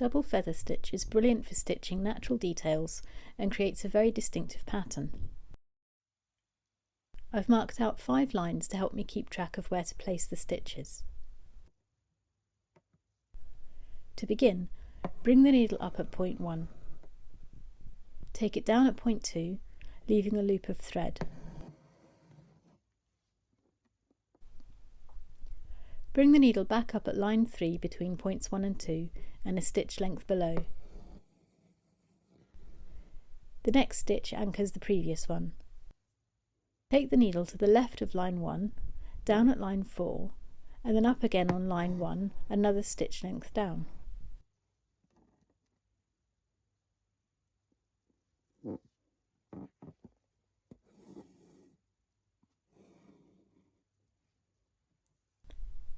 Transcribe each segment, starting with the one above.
Double feather stitch is brilliant for stitching natural details and creates a very distinctive pattern. I've marked out 5 lines to help me keep track of where to place the stitches. To begin, bring the needle up at point 1. Take it down at point 2, leaving a loop of thread. Bring the needle back up at line 3 between points 1 and 2 and a stitch length below. The next stitch anchors the previous one. Take the needle to the left of line 1, down at line 4, and then up again on line 1, another stitch length down.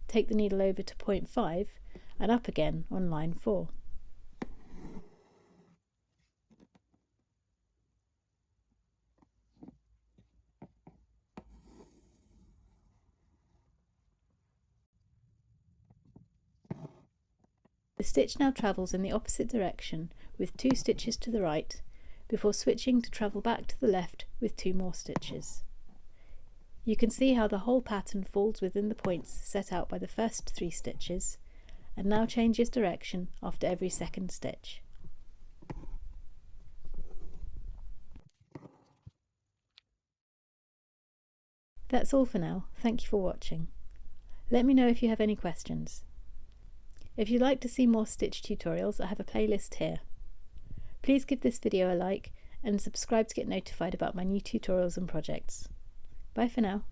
Take the needle over to point 5 and up again on line 4. The stitch now travels in the opposite direction with 2 stitches to the right, before switching to travel back to the left with 2 more stitches. You can see how the whole pattern falls within the points set out by the first 3 stitches, and now changes direction after every second stitch. That's all for now. Thank you for watching. Let me know if you have any questions. If you'd like to see more stitch tutorials, I have a playlist here. Please give this video a like and subscribe to get notified about my new tutorials and projects. Bye for now.